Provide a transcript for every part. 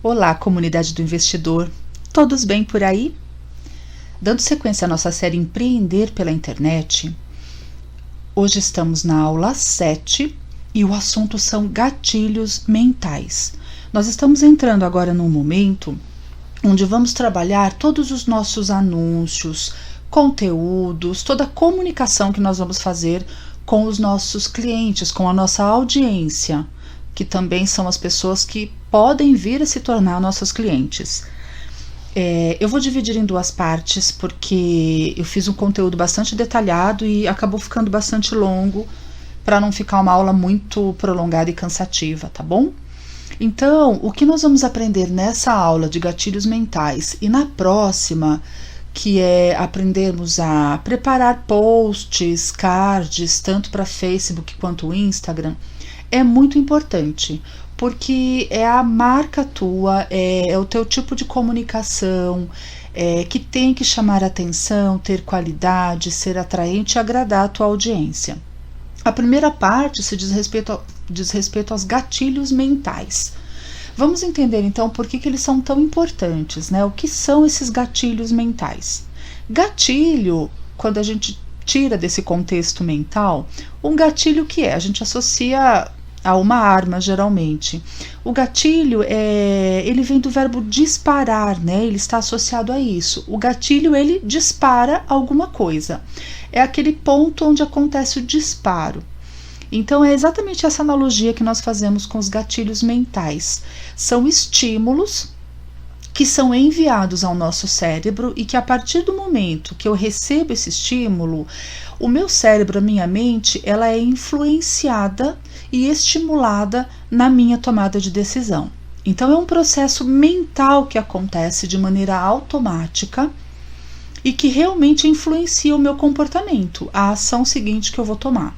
Olá, comunidade do investidor. Todos bem por aí? Dando sequência à nossa série Empreender pela Internet, hoje estamos na aula 7 e o assunto são gatilhos mentais. Nós estamos entrando agora num momento onde vamos trabalhar todos os nossos anúncios, conteúdos, toda a comunicação que nós vamos fazer com os nossos clientes, com a nossa audiência, que também são as pessoas que podem vir a se tornar nossos clientes. Eu vou dividir em duas partes, porque eu fiz um conteúdo bastante detalhado e acabou ficando bastante longo, para não ficar uma aula muito prolongada e cansativa, tá bom? Então, o que nós vamos aprender nessa aula de gatilhos mentais e na próxima, que é aprendermos a preparar posts, cards, tanto para Facebook quanto Instagram, é muito importante, porque é a marca tua, é o teu tipo de comunicação, que tem que chamar atenção, ter qualidade, ser atraente e agradar a tua audiência. A primeira parte se diz respeito aos gatilhos mentais. Vamos entender então por que eles são tão importantes, né? O que são esses gatilhos mentais? Gatilho, quando a gente tira desse contexto mental, um gatilho que é? A gente associa a uma arma, geralmente. O gatilho, ele vem do verbo disparar, né? Ele está associado a isso. O gatilho, ele dispara alguma coisa. É aquele ponto onde acontece o disparo. Então, é exatamente essa analogia que nós fazemos com os gatilhos mentais. São estímulos que são enviados ao nosso cérebro e que, a partir do momento que eu recebo esse estímulo, o meu cérebro, a minha mente, ela é influenciada e estimulada na minha tomada de decisão. Então, é um processo mental que acontece de maneira automática e que realmente influencia o meu comportamento, a ação seguinte que eu vou tomar.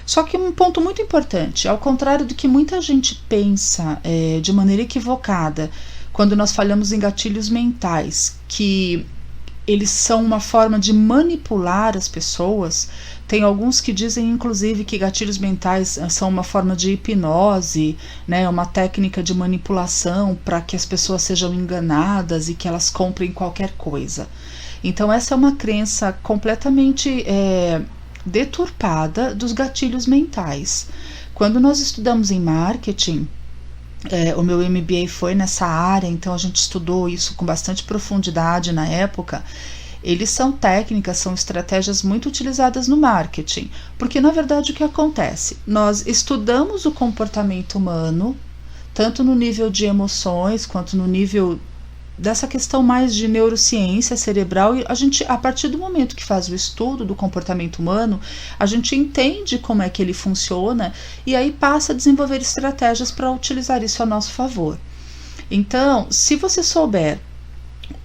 Só que um ponto muito importante, ao contrário do que muita gente pensa de maneira equivocada, quando nós falamos em gatilhos mentais, que eles são uma forma de manipular as pessoas. Tem alguns que dizem, inclusive, que gatilhos mentais são uma forma de hipnose, né, uma técnica de manipulação para que as pessoas sejam enganadas e que elas comprem qualquer coisa. Então, essa é uma crença completamente deturpada dos gatilhos mentais. Quando nós estudamos em marketing, o meu MBA foi nessa área, então a gente estudou isso com bastante profundidade na época. Eles são técnicas, são estratégias muito utilizadas no marketing, porque na verdade o que acontece? Nós estudamos o comportamento humano, tanto no nível de emoções, quanto no nível dessa questão mais de neurociência cerebral, e a gente, a partir do momento que faz o estudo do comportamento humano, a gente entende como é que ele funciona e aí passa a desenvolver estratégias para utilizar isso a nosso favor. Então, se você souber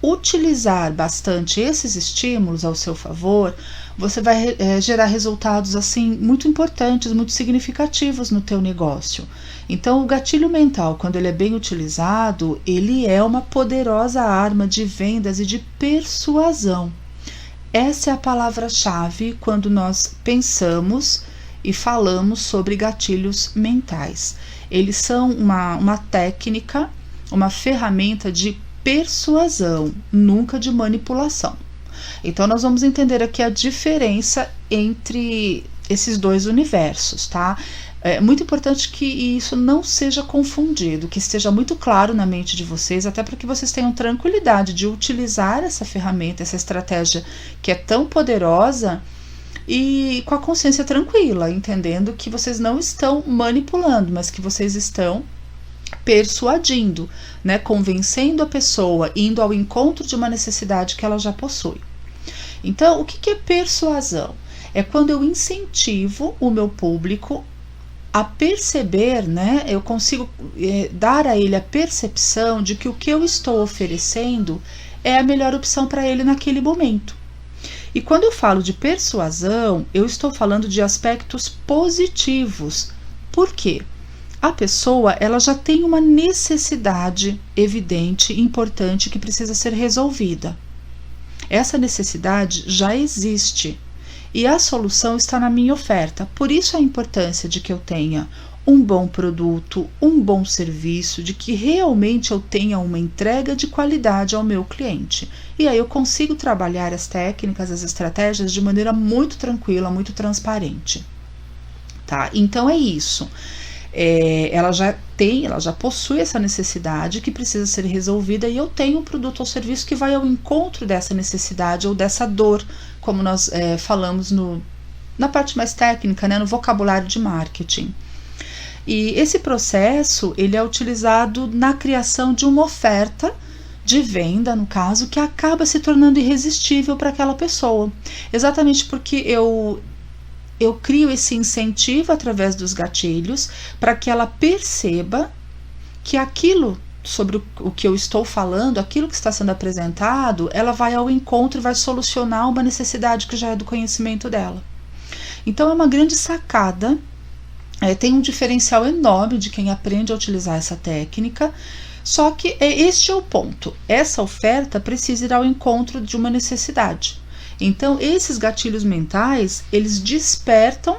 utilizar bastante esses estímulos ao seu favor, você vai gerar resultados assim muito importantes, muito significativos no teu negócio. Então, o gatilho mental, quando ele é bem utilizado, ele é uma poderosa arma de vendas e de persuasão. Essa é a palavra-chave quando nós pensamos e falamos sobre gatilhos mentais. Eles são uma técnica, uma ferramenta de persuasão, nunca de manipulação. Então, nós vamos entender aqui a diferença entre esses dois universos, tá? É muito importante que isso não seja confundido, que esteja muito claro na mente de vocês, até para que vocês tenham tranquilidade de utilizar essa ferramenta, essa estratégia que é tão poderosa e com a consciência tranquila, entendendo que vocês não estão manipulando, mas que vocês estão persuadindo, né, convencendo a pessoa, indo ao encontro de uma necessidade que ela já possui. Então, o que é persuasão? É quando eu incentivo o meu público a perceber, né, eu consigo dar a ele a percepção de que o que eu estou oferecendo é a melhor opção para ele naquele momento. E quando eu falo de persuasão, eu estou falando de aspectos positivos. Por quê? A pessoa, ela já tem uma necessidade evidente, importante, que precisa ser resolvida. Essa necessidade já existe e a solução está na minha oferta. Por isso a importância de que eu tenha um bom produto, um bom serviço, de que realmente eu tenha uma entrega de qualidade ao meu cliente. E aí eu consigo trabalhar as técnicas, as estratégias de maneira muito tranquila, muito transparente. Tá? Então é isso. Ela já possui essa necessidade que precisa ser resolvida e eu tenho um produto ou serviço que vai ao encontro dessa necessidade ou dessa dor, como nós falamos na parte mais técnica, né, no vocabulário de marketing. E esse processo ele é utilizado na criação de uma oferta de venda, no caso, que acaba se tornando irresistível para aquela pessoa. Exatamente porque eu crio esse incentivo através dos gatilhos para que ela perceba que aquilo sobre o que eu estou falando, aquilo que está sendo apresentado, ela vai ao encontro e vai solucionar uma necessidade que já é do conhecimento dela. Então é uma grande sacada, tem um diferencial enorme de quem aprende a utilizar essa técnica, só que este é o ponto, essa oferta precisa ir ao encontro de uma necessidade. Então, esses gatilhos mentais, eles despertam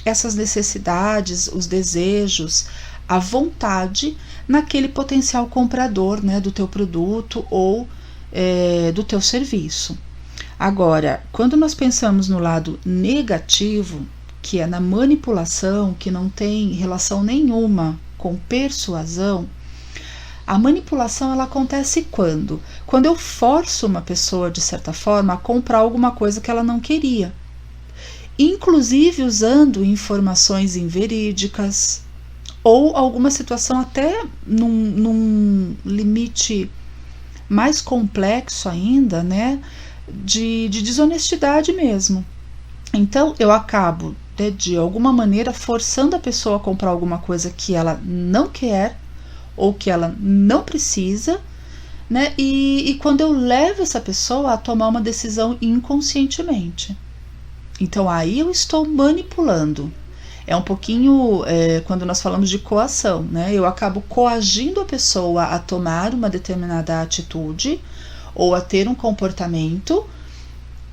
essas necessidades, os desejos, a vontade naquele potencial comprador, né, do teu produto ou do teu serviço. Agora, quando nós pensamos no lado negativo, que é na manipulação, que não tem relação nenhuma com persuasão, a manipulação ela acontece quando eu forço uma pessoa, de certa forma, a comprar alguma coisa que ela não queria, inclusive usando informações inverídicas ou alguma situação até num limite mais complexo ainda, né, de desonestidade mesmo. Então eu acabo, de alguma maneira, forçando a pessoa a comprar alguma coisa que ela não quer ou que ela não precisa, né? E quando eu levo essa pessoa a tomar uma decisão inconscientemente. Então aí eu estou manipulando. É um pouquinho quando nós falamos de coação, né? Eu acabo coagindo a pessoa a tomar uma determinada atitude ou a ter um comportamento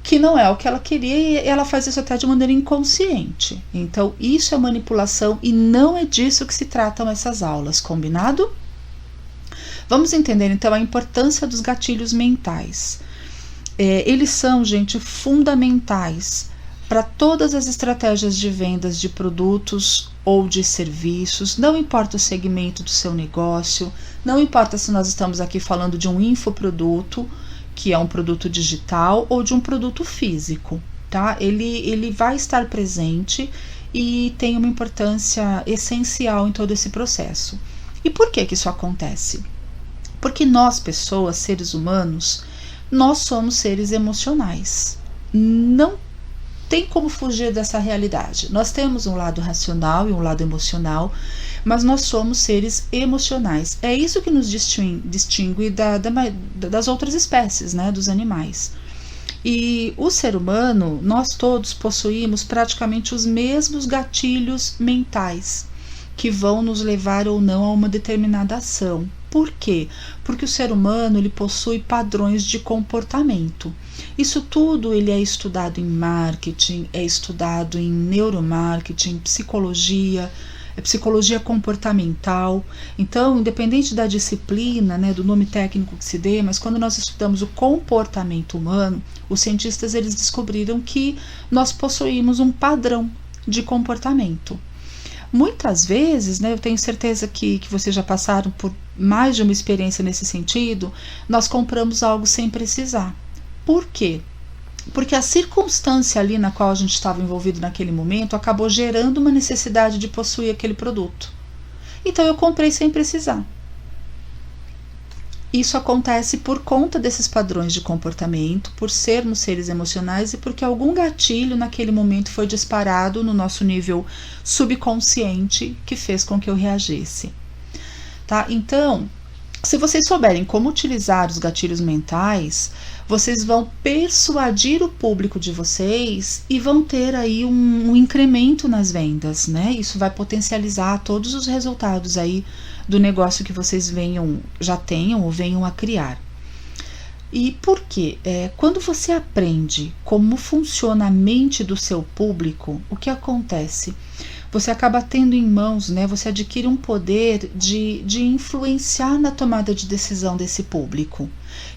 que não é o que ela queria e ela faz isso até de maneira inconsciente. Então isso é manipulação e não é disso que se tratam essas aulas, combinado? Vamos entender então a importância dos gatilhos mentais. Eles são, gente, fundamentais para todas as estratégias de vendas de produtos ou de serviços, não importa o segmento do seu negócio, não importa se nós estamos aqui falando de um infoproduto, que é um produto digital, ou de um produto físico, tá? Ele vai estar presente e tem uma importância essencial em todo esse processo. E por que isso acontece? Porque nós, pessoas, seres humanos, nós somos seres emocionais. Não tem como fugir dessa realidade. Nós temos um lado racional e um lado emocional, mas nós somos seres emocionais. É isso que nos distingue das outras espécies, né, dos animais. E o ser humano, nós todos possuímos praticamente os mesmos gatilhos mentais que vão nos levar ou não a uma determinada ação. Por quê? Porque o ser humano ele possui padrões de comportamento. Isso tudo ele é estudado em marketing, é estudado em neuromarketing, psicologia comportamental. Então, independente da disciplina, né, do nome técnico que se dê, mas quando nós estudamos o comportamento humano, os cientistas eles descobriram que nós possuímos um padrão de comportamento. Muitas vezes, né, eu tenho certeza que vocês já passaram por mais de uma experiência nesse sentido, nós compramos algo sem precisar. Por quê? Porque a circunstância ali na qual a gente estava envolvido naquele momento acabou gerando uma necessidade de possuir aquele produto. Então eu comprei sem precisar. Isso acontece por conta desses padrões de comportamento, por sermos seres emocionais e porque algum gatilho naquele momento foi disparado no nosso nível subconsciente que fez com que eu reagisse. Tá? Então, se vocês souberem como utilizar os gatilhos mentais, vocês vão persuadir o público de vocês e vão ter aí um incremento nas vendas, né? Isso vai potencializar todos os resultados aí do negócio que vocês já tenham ou venham a criar. E por quê? Quando você aprende como funciona a mente do seu público, o que acontece? você acaba tendo em mãos, né, você adquire um poder de influenciar na tomada de decisão desse público.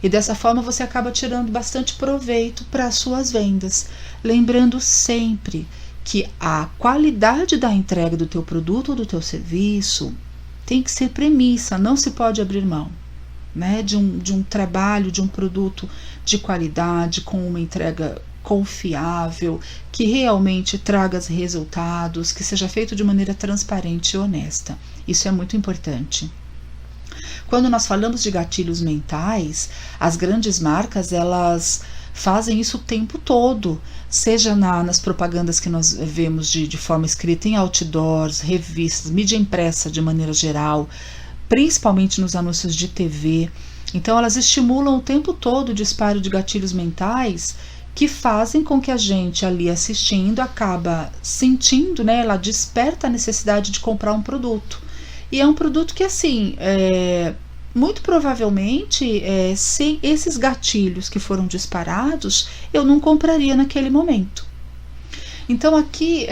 E dessa forma você acaba tirando bastante proveito para as suas vendas. Lembrando sempre que a qualidade da entrega do teu produto ou do teu serviço tem que ser premissa, não se pode abrir mão, né, de um trabalho, de um produto de qualidade, com uma entrega confiável, que realmente traga resultados, que seja feito de maneira transparente e honesta. Isso é muito importante. Quando nós falamos de gatilhos mentais, as grandes marcas, elas fazem isso o tempo todo, seja nas propagandas que nós vemos de forma escrita em outdoors, revistas, mídia impressa de maneira geral, principalmente nos anúncios de TV. Então elas estimulam o tempo todo o disparo de gatilhos mentais que fazem com que a gente ali assistindo acaba sentindo, né, ela desperta a necessidade de comprar um produto. E é um produto que, assim, muito provavelmente, sem esses gatilhos que foram disparados, eu não compraria naquele momento. Então aqui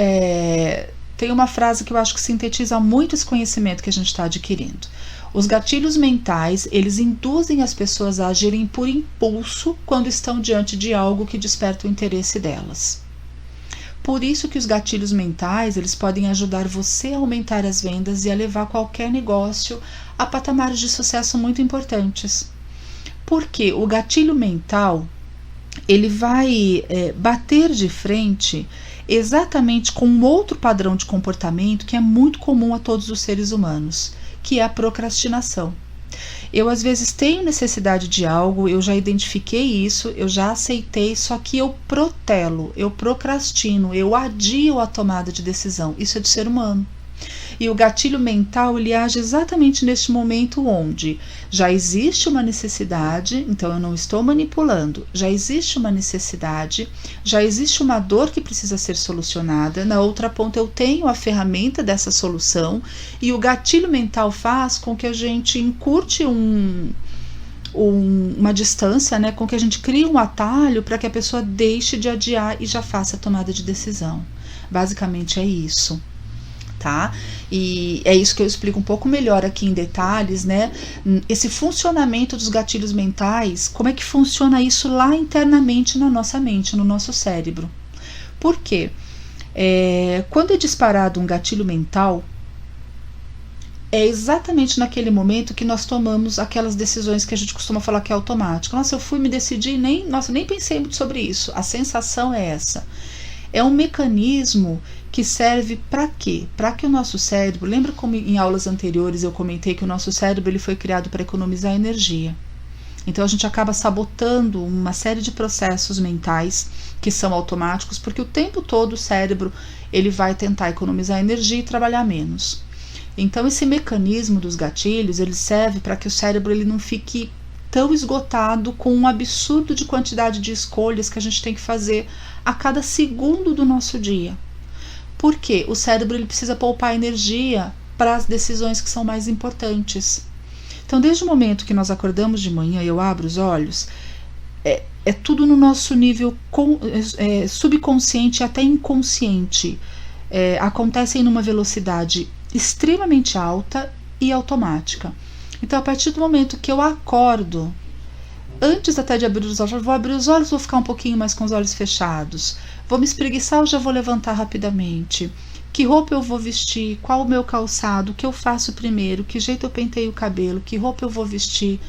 tem uma frase que eu acho que sintetiza muito esse conhecimento que a gente está adquirindo. Os gatilhos mentais, eles induzem as pessoas a agirem por impulso quando estão diante de algo que desperta o interesse delas. Por isso que os gatilhos mentais, eles podem ajudar você a aumentar as vendas e a levar qualquer negócio a patamares de sucesso muito importantes. Porque o gatilho mental, ele vai bater de frente exatamente com um outro padrão de comportamento que é muito comum a todos os seres humanos, que é a procrastinação. Eu às vezes tenho necessidade de algo, eu já identifiquei isso, eu já aceitei, só que eu protelo, eu procrastino, eu adio a tomada de decisão. Isso é do ser humano. E o gatilho mental, ele age exatamente neste momento onde já existe uma necessidade, então eu não estou manipulando, já existe uma necessidade, já existe uma dor que precisa ser solucionada, na outra ponta eu tenho a ferramenta dessa solução, e o gatilho mental faz com que a gente encurte uma distância, né, com que a gente crie um atalho para que a pessoa deixe de adiar e já faça a tomada de decisão. Basicamente é isso. Tá? E é isso que eu explico um pouco melhor aqui em detalhes, né? Esse funcionamento dos gatilhos mentais, como é que funciona isso lá internamente na nossa mente, no nosso cérebro. Por quê? Quando é disparado um gatilho mental, é exatamente naquele momento que nós tomamos aquelas decisões que a gente costuma falar que é automático. Nossa, eu fui me decidir, nem pensei muito sobre isso. A sensação é essa. É um mecanismo que serve para quê? Para que o nosso cérebro, lembra como em aulas anteriores eu comentei que o nosso cérebro ele foi criado para economizar energia. Então a gente acaba sabotando uma série de processos mentais que são automáticos, porque o tempo todo o cérebro ele vai tentar economizar energia e trabalhar menos. Então esse mecanismo dos gatilhos, ele serve para que o cérebro ele não fique tão esgotado com um absurdo de quantidade de escolhas que a gente tem que fazer a cada segundo do nosso dia. Porque o cérebro ele precisa poupar energia para as decisões que são mais importantes. Então, desde o momento que nós acordamos de manhã e eu abro os olhos, é tudo no nosso nível subconsciente e até inconsciente. Acontecem numa velocidade extremamente alta e automática. Então, a partir do momento que eu acordo, antes até de abrir os olhos, eu vou abrir os olhos, vou ficar um pouquinho mais com os olhos fechados. Vou me espreguiçar, eu já vou levantar rapidamente. Que roupa eu vou vestir? Qual o meu calçado? O que eu faço primeiro? Que jeito eu penteio o cabelo? Que roupa eu vou vestir?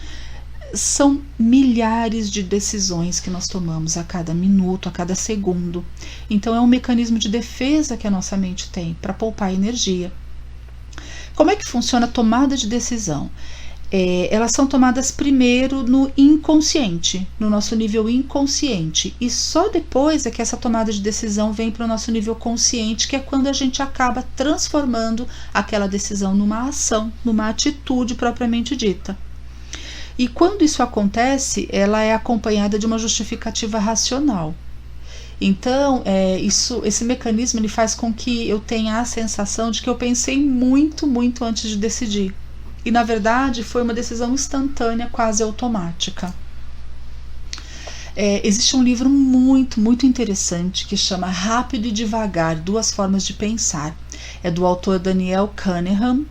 São milhares de decisões que nós tomamos a cada minuto, a cada segundo. Então é um mecanismo de defesa que a nossa mente tem para poupar energia. Como é que funciona a tomada de decisão? Elas são tomadas primeiro no inconsciente, no nosso nível inconsciente, e só depois é que essa tomada de decisão vem para o nosso nível consciente, que é quando a gente acaba transformando aquela decisão numa ação, numa atitude propriamente dita. E quando isso acontece, ela é acompanhada de uma justificativa racional. Então, esse mecanismo ele faz com que eu tenha a sensação de que eu pensei muito, muito antes de decidir. E, na verdade, foi uma decisão instantânea, quase automática. Existe um livro muito interessante que chama Rápido e Devagar, Duas Formas de Pensar. É do autor Daniel Kahneman,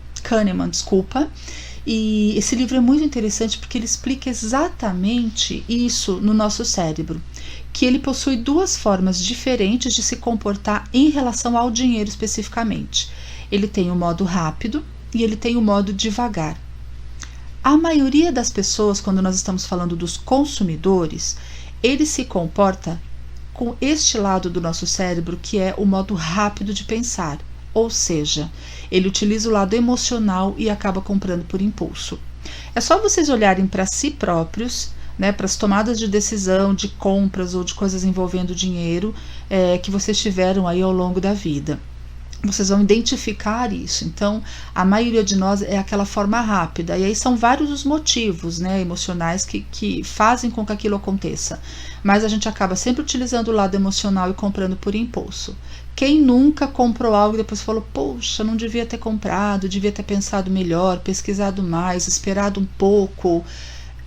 e esse livro é muito interessante porque ele explica exatamente isso no nosso cérebro, que ele possui duas formas diferentes de se comportar em relação ao dinheiro especificamente. Ele tem o modo rápido e ele tem o modo devagar. A maioria das pessoas, quando nós estamos falando dos consumidores, ele se comporta com este lado do nosso cérebro que é o modo rápido de pensar, ou seja, ele utiliza o lado emocional e acaba comprando por impulso. É só vocês olharem para si próprios, né, para as tomadas de decisão de compras ou de coisas envolvendo dinheiro que vocês tiveram aí ao longo da vida. Vocês vão identificar isso. Então, a maioria de nós é aquela forma rápida. E aí são vários os motivos, né, emocionais que fazem com que aquilo aconteça. Mas a gente acaba sempre utilizando o lado emocional e comprando por impulso. Quem nunca comprou algo e depois falou, poxa, não devia ter comprado, devia ter pensado melhor, pesquisado mais, esperado um pouco.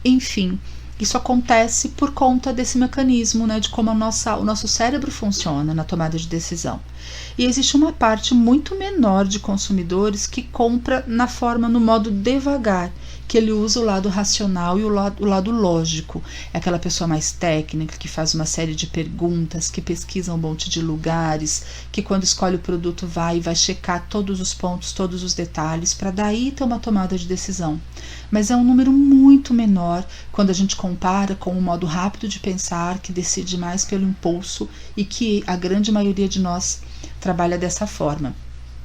Enfim, isso acontece por conta desse mecanismo, né, de como o nosso cérebro funciona na tomada de decisão. E existe uma parte muito menor de consumidores que compra no modo devagar, que ele usa o lado racional e o lado lógico. É aquela pessoa mais técnica, que faz uma série de perguntas, que pesquisa um monte de lugares, que quando escolhe o produto vai checar todos os pontos, todos os detalhes, para daí ter uma tomada de decisão. Mas é um número muito menor quando a gente compara com o modo rápido de pensar, que decide mais pelo impulso e que a grande maioria de nós trabalha dessa forma.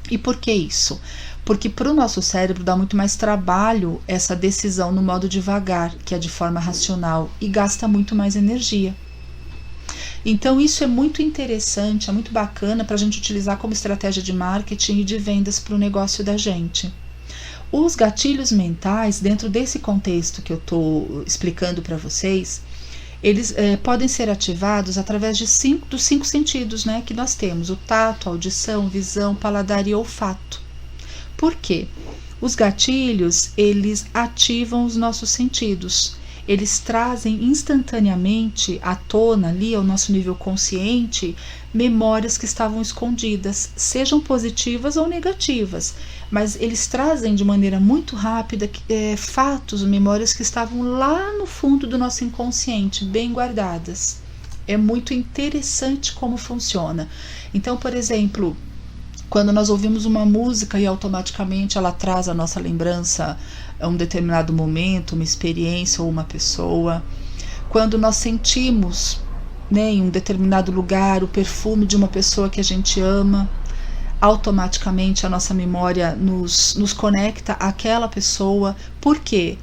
E por que isso? Porque para o nosso cérebro dá muito mais trabalho essa decisão no modo devagar, que é de forma racional, e gasta muito mais energia. Então isso é muito interessante, é muito bacana para a gente utilizar como estratégia de marketing e de vendas para o negócio da gente. Os gatilhos mentais, dentro desse contexto que eu estou explicando para vocês, eles podem ser ativados através dos 5 sentidos, né, que nós temos: o tato, a audição, visão, paladar e olfato. Por quê? Os gatilhos, eles ativam os nossos sentidos. Eles trazem instantaneamente à tona, ali ao nosso nível consciente, memórias que estavam escondidas, sejam positivas ou negativas, mas eles trazem de maneira muito rápida fatos, memórias que estavam lá no fundo do nosso inconsciente, bem guardadas. É muito interessante como funciona. Então, por exemplo, quando nós ouvimos uma música e automaticamente ela traz à nossa lembrança um determinado momento, uma experiência ou uma pessoa. Quando nós sentimos, né, em um determinado lugar o perfume de uma pessoa que a gente ama, automaticamente a nossa memória nos conecta àquela pessoa. Por quê?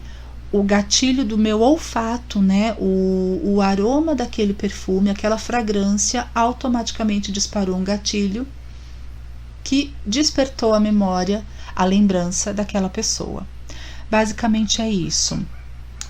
O gatilho do meu olfato, né, o aroma daquele perfume, aquela fragrância, automaticamente disparou um gatilho que despertou a memória, a lembrança daquela pessoa. Basicamente é isso.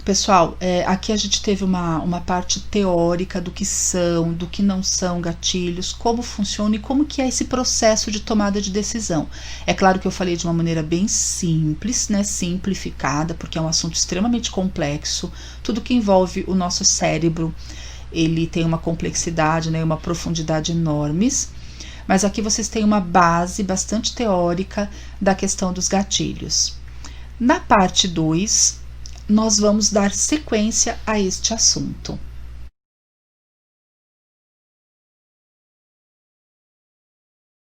Pessoal, aqui a gente teve uma parte teórica do que são, do que não são gatilhos, como funciona e como que é esse processo de tomada de decisão. É claro que eu falei de uma maneira bem simples, né, simplificada, porque é um assunto extremamente complexo. Tudo que envolve o nosso cérebro, ele tem uma complexidade, né, uma profundidade enormes. Mas aqui vocês têm uma base bastante teórica da questão dos gatilhos. Na parte 2, nós vamos dar sequência a este assunto.